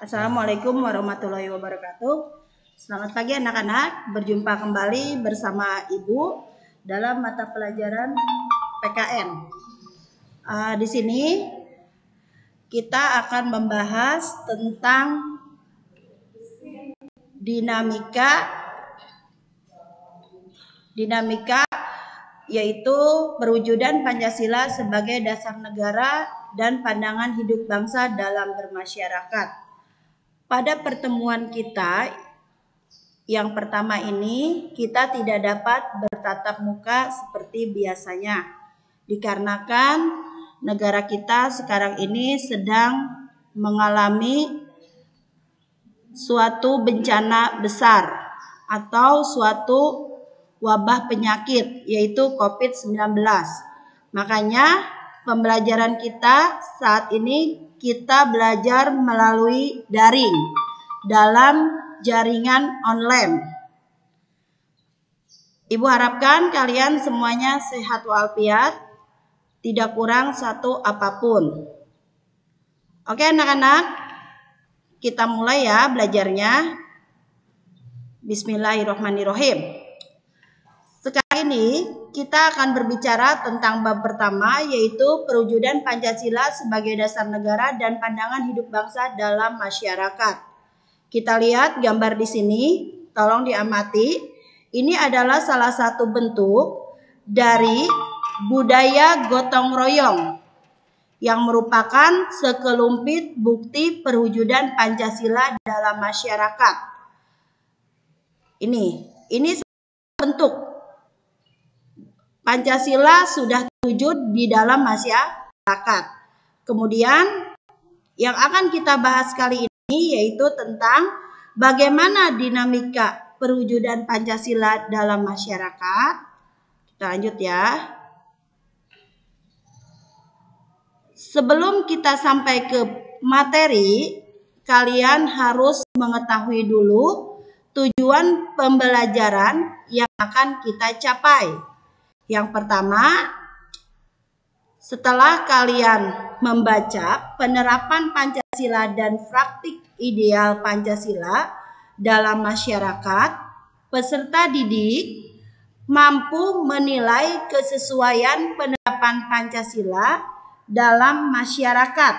Assalamualaikum warahmatullahi wabarakatuh. Selamat pagi anak-anak, berjumpa kembali bersama Ibu dalam mata pelajaran PKN. Di sini kita akan membahas tentang dinamika yaitu perwujudan Pancasila sebagai dasar negara dan pandangan hidup bangsa dalam bermasyarakat. Pada pertemuan kita yang pertama ini, kita tidak dapat bertatap muka seperti biasanya, dikarenakan negara kita sekarang ini sedang mengalami suatu bencana besar atau suatu wabah penyakit, yaitu COVID-19. Makanya pembelajaran kita saat ini kita belajar melalui daring dalam jaringan online. Ibu harapkan kalian semuanya sehat walafiat, tidak kurang satu apapun. Oke anak-anak, kita mulai ya belajarnya. Bismillahirrahmanirrahim. Sekarang ini kita akan berbicara tentang bab pertama, yaitu perwujudan Pancasila sebagai dasar negara dan pandangan hidup bangsa dalam masyarakat. Kita lihat gambar di sini, tolong diamati. Ini adalah salah satu bentuk dari budaya gotong royong yang merupakan sekelumpit bukti perwujudan Pancasila dalam masyarakat. Ini bentuk Pancasila sudah terwujud di dalam masyarakat. Kemudian yang akan kita bahas kali ini yaitu tentang bagaimana dinamika perwujudan Pancasila dalam masyarakat. Kita lanjut ya. Sebelum kita sampai ke materi, kalian harus mengetahui dulu tujuan pembelajaran yang akan kita capai. Yang pertama, setelah kalian membaca penerapan Pancasila dan praktik ideal Pancasila dalam masyarakat, peserta didik mampu menilai kesesuaian penerapan Pancasila dalam masyarakat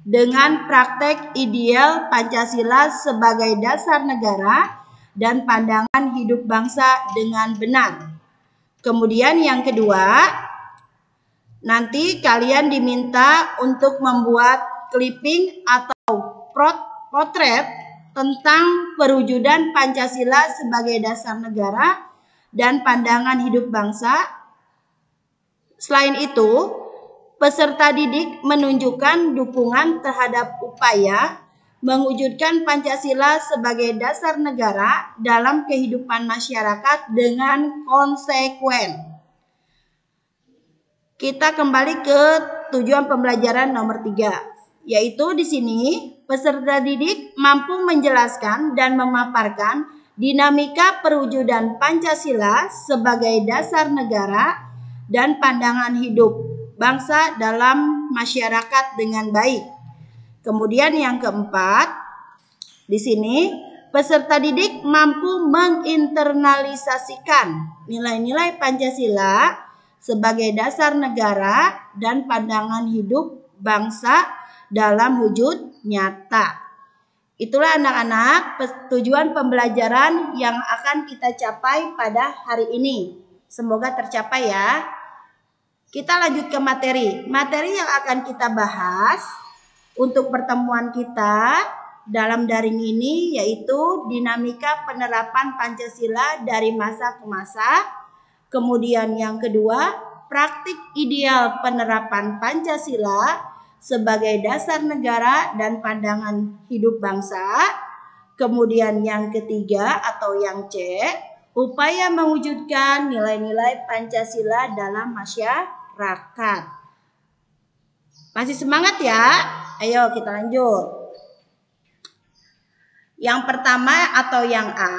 dengan praktek ideal Pancasila sebagai dasar negara dan pandangan hidup bangsa dengan benar. Kemudian yang kedua, nanti kalian diminta untuk membuat clipping atau potret tentang perwujudan Pancasila sebagai dasar negara dan pandangan hidup bangsa. Selain itu, peserta didik menunjukkan dukungan terhadap upaya mewujudkan Pancasila sebagai dasar negara dalam kehidupan masyarakat dengan konsekuen. Kita kembali ke tujuan pembelajaran nomor 3, yaitu di sini peserta didik mampu menjelaskan dan memaparkan dinamika perwujudan Pancasila sebagai dasar negara dan pandangan hidup bangsa dalam masyarakat dengan baik. Kemudian yang keempat, di sini peserta didik mampu menginternalisasikan nilai-nilai Pancasila sebagai dasar negara dan pandangan hidup bangsa dalam wujud nyata. Itulah anak-anak tujuan pembelajaran yang akan kita capai pada hari ini. Semoga tercapai ya. Kita lanjut ke materi. Materi yang akan kita bahas untuk pertemuan kita dalam daring ini yaitu dinamika penerapan Pancasila dari masa ke masa. Kemudian yang kedua, praktik ideal penerapan Pancasila sebagai dasar negara dan pandangan hidup bangsa. Kemudian yang ketiga atau yang C, upaya mewujudkan nilai-nilai Pancasila dalam masyarakat. Masih semangat ya? Ayo kita lanjut. Yang pertama atau yang A,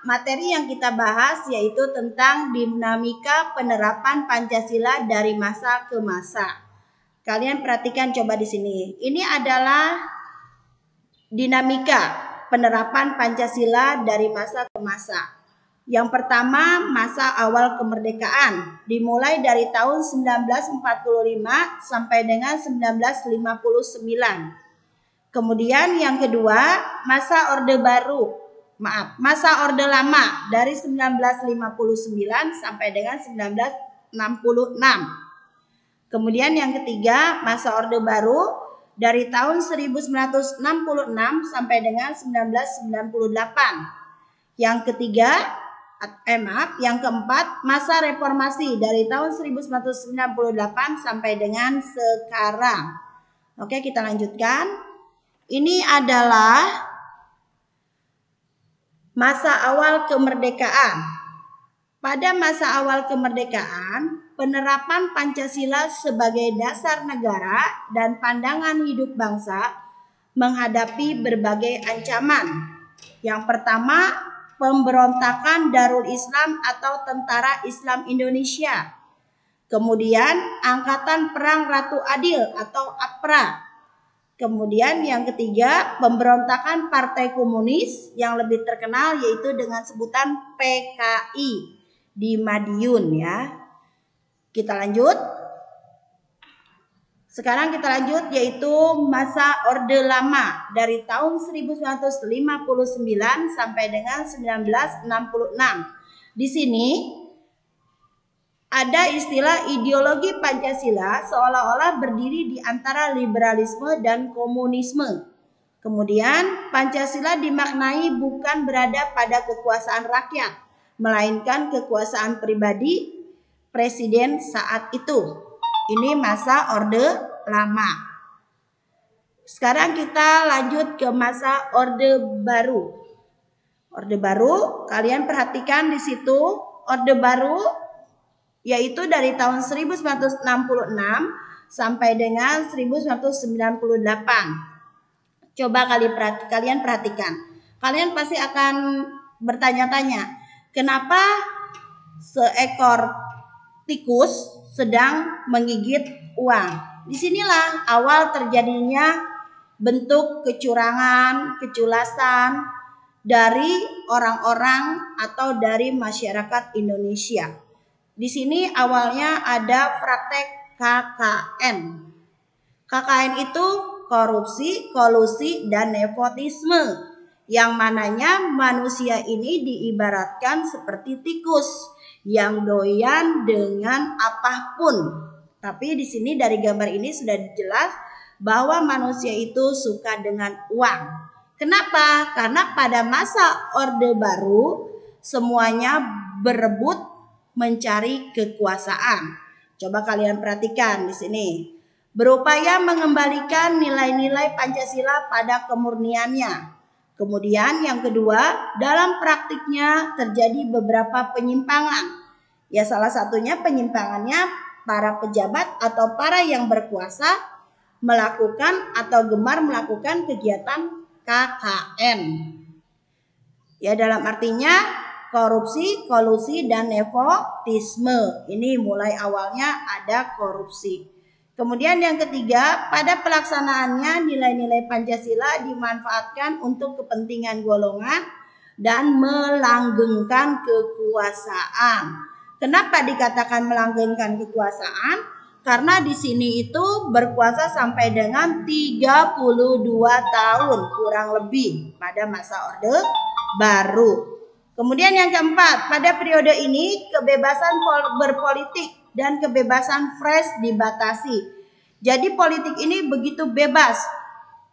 materi yang kita bahas yaitu tentang dinamika penerapan Pancasila dari masa ke masa. Kalian perhatikan coba di sini. Ini adalah dinamika penerapan Pancasila dari masa ke masa. Yang pertama, masa awal kemerdekaan, dimulai dari tahun 1945 sampai dengan 1959. Kemudian yang kedua, masa Orde Baru, masa Orde Lama dari 1959 sampai dengan 1966. Kemudian yang ketiga, masa Orde Baru dari tahun 1966 sampai dengan 1998. Yang ketiga, yang keempat, masa reformasi dari tahun 1998 sampai dengan sekarang. Oke, kita lanjutkan. Ini adalah masa awal kemerdekaan. Pada masa awal kemerdekaan, penerapan Pancasila sebagai dasar negara dan pandangan hidup bangsa menghadapi berbagai ancaman. Yang pertama, pemberontakan Darul Islam atau Tentara Islam Indonesia. Kemudian, Angkatan Perang Ratu Adil atau APRA. Kemudian yang ketiga, pemberontakan Partai Komunis yang lebih terkenal yaitu dengan sebutan PKI di Madiun ya. Kita lanjut. Sekarang kita lanjut yaitu masa Orde Lama dari tahun 1959 sampai dengan 1966. Di sini ada istilah ideologi Pancasila seolah-olah berdiri di antara liberalisme dan komunisme. Kemudian Pancasila dimaknai bukan berada pada kekuasaan rakyat, melainkan kekuasaan pribadi presiden saat itu. Ini masa Orde Lama. Sekarang kita lanjut ke masa Orde Baru. Orde Baru, kalian perhatikan di situ Orde Baru yaitu dari tahun 1966 sampai dengan 1998. Coba kalian perhatikan. Kalian pasti akan bertanya-tanya, kenapa seekor tikus sedang menggigit uang? Disinilah awal terjadinya bentuk kecurangan, keculasan dari orang-orang atau dari masyarakat Indonesia. Di sini awalnya ada praktek KKN. KKN itu korupsi, kolusi, dan nepotisme. Yang mananya manusia ini diibaratkan seperti tikus yang doyan dengan apapun. Tapi di sini dari gambar ini sudah jelas bahwa manusia itu suka dengan uang. Kenapa? Karena pada masa Orde Baru semuanya berebut mencari kekuasaan. Coba kalian perhatikan di sini. Berupaya mengembalikan nilai-nilai Pancasila pada kemurniannya. Kemudian yang kedua, dalam praktiknya terjadi beberapa penyimpangan. Ya, salah satunya penyimpangannya para pejabat atau para yang berkuasa melakukan atau gemar melakukan kegiatan KKN. Ya, dalam artinya korupsi, kolusi, dan nepotisme. Ini mulai awalnya ada korupsi. Kemudian yang ketiga, pada pelaksanaannya nilai-nilai Pancasila dimanfaatkan untuk kepentingan golongan dan melanggengkan kekuasaan. Kenapa dikatakan melanggengkan kekuasaan? Karena di sini itu berkuasa sampai dengan 32 tahun kurang lebih pada masa Orde Baru. Kemudian yang keempat, pada periode ini kebebasan berpolitik dan kebebasan pers dibatasi. Jadi politik ini begitu bebas.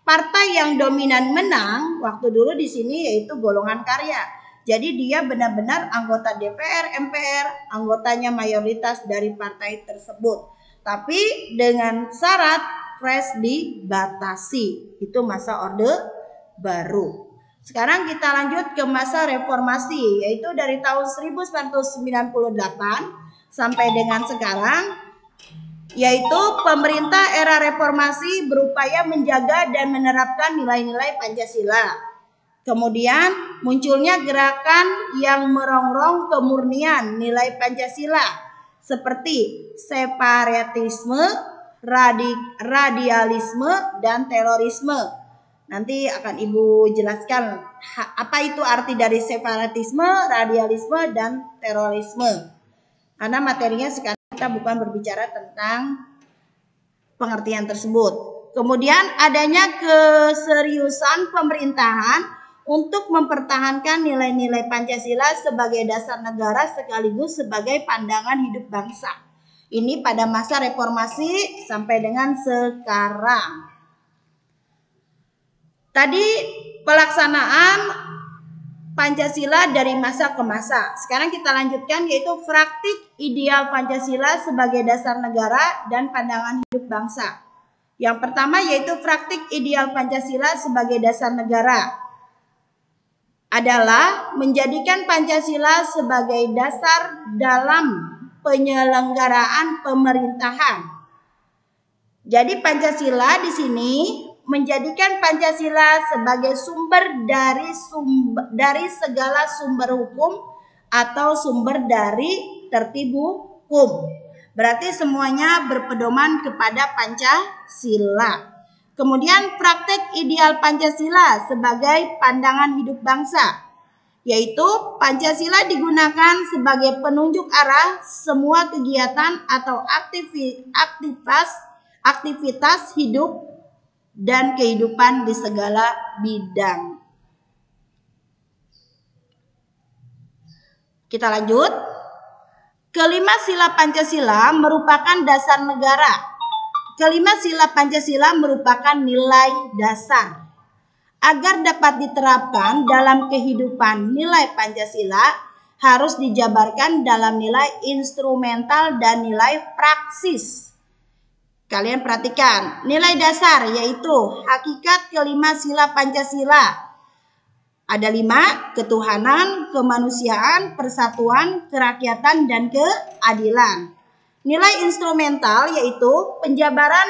Partai yang dominan menang waktu dulu di sini yaitu golongan karya. Jadi dia benar-benar anggota DPR, MPR, anggotanya mayoritas dari partai tersebut. Tapi dengan syarat pers dibatasi. Itu masa Orde Baru. Sekarang kita lanjut ke masa reformasi, yaitu dari tahun 1998 sampai dengan sekarang, yaitu pemerintah era reformasi berupaya menjaga dan menerapkan nilai-nilai Pancasila. Kemudian munculnya gerakan yang merongrong kemurnian nilai Pancasila seperti separatisme, radialisme, dan terorisme. Nanti akan Ibu jelaskan apa itu arti dari separatisme, radialisme, dan terorisme. Karena materinya sekarang kita bukan berbicara tentang pengertian tersebut. Kemudian adanya keseriusan pemerintahan untuk mempertahankan nilai-nilai Pancasila sebagai dasar negara sekaligus sebagai pandangan hidup bangsa. Ini pada masa reformasi sampai dengan sekarang. Tadi pelaksanaan Pancasila dari masa ke masa. Sekarang kita lanjutkan yaitu praktik ideal Pancasila sebagai dasar negara dan pandangan hidup bangsa. Yang pertama yaitu praktik ideal Pancasila sebagai dasar negara adalah menjadikan Pancasila sebagai dasar dalam penyelenggaraan pemerintahan. Jadi Pancasila di sini menjadikan Pancasila sebagai sumber dari segala sumber hukum atau sumber dari tertib hukum. Berarti semuanya berpedoman kepada Pancasila. Kemudian praktek ideal Pancasila sebagai pandangan hidup bangsa, yaitu Pancasila digunakan sebagai penunjuk arah semua kegiatan atau aktivitas hidup dan kehidupan di segala bidang. Kita lanjut. Kelima sila Pancasila merupakan dasar negara. Kelima sila Pancasila merupakan nilai dasar. Agar dapat diterapkan dalam kehidupan, nilai Pancasila harus dijabarkan dalam nilai instrumental dan nilai praksis. Kalian perhatikan, nilai dasar yaitu hakikat kelima sila Pancasila. Ada 5, ketuhanan, kemanusiaan, persatuan, kerakyatan, dan keadilan. Nilai instrumental yaitu penjabaran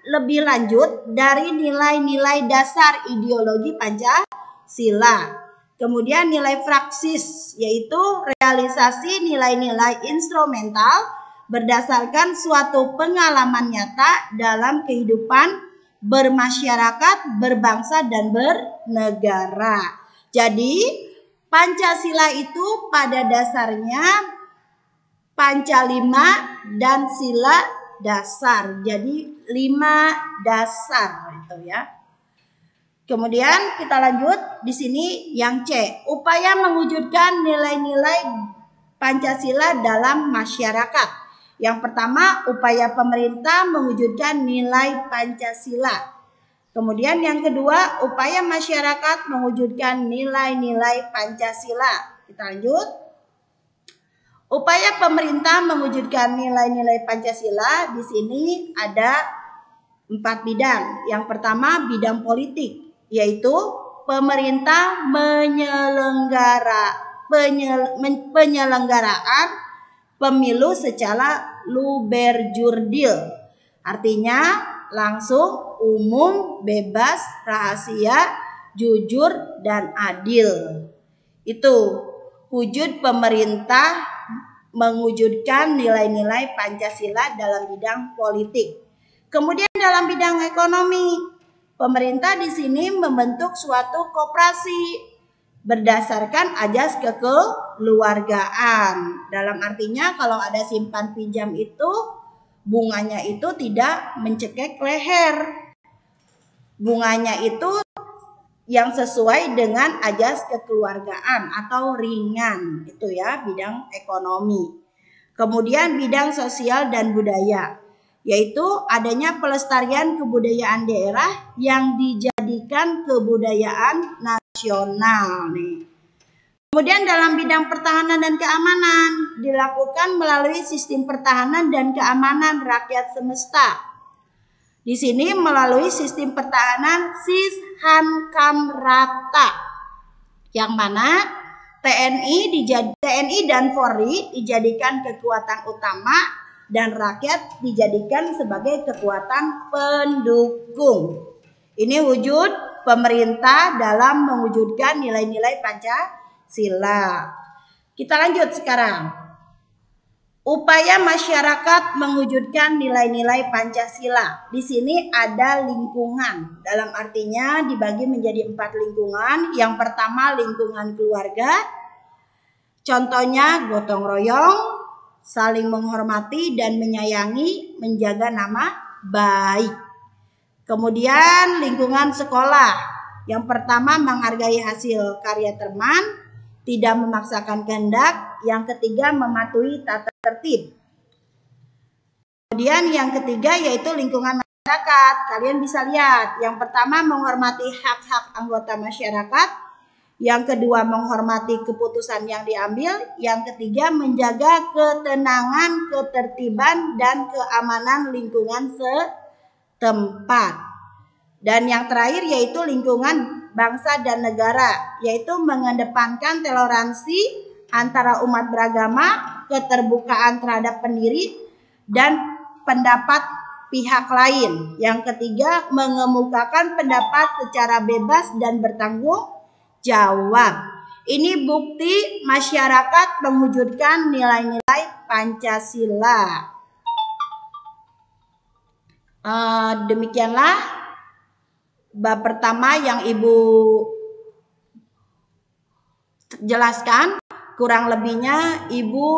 lebih lanjut dari nilai-nilai dasar ideologi Pancasila. Kemudian nilai praksis yaitu realisasi nilai-nilai instrumental berdasarkan suatu pengalaman nyata dalam kehidupan bermasyarakat, berbangsa, dan bernegara. Jadi Pancasila itu pada dasarnya Pancalima dan sila dasar. Jadi 5 dasar itu ya. Kemudian kita lanjut di sini yang C, upaya mewujudkan nilai-nilai Pancasila dalam masyarakat. Yang pertama, upaya pemerintah mewujudkan nilai Pancasila. Kemudian yang kedua, upaya masyarakat mewujudkan nilai-nilai Pancasila. Kita lanjut. Upaya pemerintah mewujudkan nilai-nilai Pancasila di sini ada 4 bidang. Yang pertama, bidang politik, yaitu pemerintah penyelenggaraan pemilu secara luberjurdil, artinya langsung, umum, bebas, rahasia, jujur, dan adil. Itu wujud pemerintah mewujudkan nilai-nilai Pancasila dalam bidang politik. Kemudian dalam bidang ekonomi, pemerintah di sini membentuk suatu koperasi berdasarkan ajas kekeluargaan. Dalam artinya kalau ada simpan pinjam itu bunganya itu tidak mencekik leher. Bunganya itu yang sesuai dengan ajas kekeluargaan atau ringan. Itu ya bidang ekonomi. Kemudian bidang sosial dan budaya, yaitu adanya pelestarian kebudayaan daerah yang dijadikan kebudayaan nasional nih. Kemudian dalam bidang pertahanan dan keamanan dilakukan melalui sistem pertahanan dan keamanan rakyat semesta. Di sini melalui sistem pertahanan Sishankamrata, yang mana TNI dan Polri dijadikan kekuatan utama dan rakyat dijadikan sebagai kekuatan pendukung. Ini wujud pemerintah dalam mewujudkan nilai-nilai Pancasila. Kita lanjut sekarang. Upaya masyarakat mewujudkan nilai-nilai Pancasila. Di sini ada lingkungan. Dalam artinya dibagi menjadi 4 lingkungan. Yang pertama lingkungan keluarga. Contohnya gotong royong, saling menghormati dan menyayangi, menjaga nama baik. Kemudian lingkungan sekolah. Yang pertama menghargai hasil karya teman, tidak memaksakan kehendak. Yang ketiga mematuhi tata tertib. Kemudian yang ketiga yaitu lingkungan masyarakat. Kalian bisa lihat, yang pertama menghormati hak-hak anggota masyarakat, yang kedua menghormati keputusan yang diambil, yang ketiga menjaga ketenangan, ketertiban dan keamanan lingkungan setempat. Dan yang terakhir yaitu lingkungan bangsa dan negara, yaitu mengedepankan toleransi antara umat beragama, keterbukaan terhadap pendiri dan pendapat pihak lain. Yang ketiga, mengemukakan pendapat secara bebas dan bertanggung jawab. Ini bukti masyarakat mewujudkan nilai-nilai Pancasila. Demikianlah bab pertama yang Ibu jelaskan. Kurang lebihnya Ibu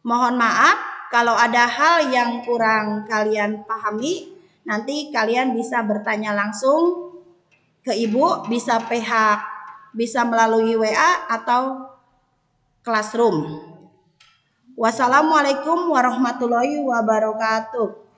mohon maaf kalau ada hal yang kurang kalian pahami. Nanti kalian bisa bertanya langsung ke Ibu, bisa PH, bisa melalui WA atau Classroom. Wassalamualaikum warahmatullahi wabarakatuh.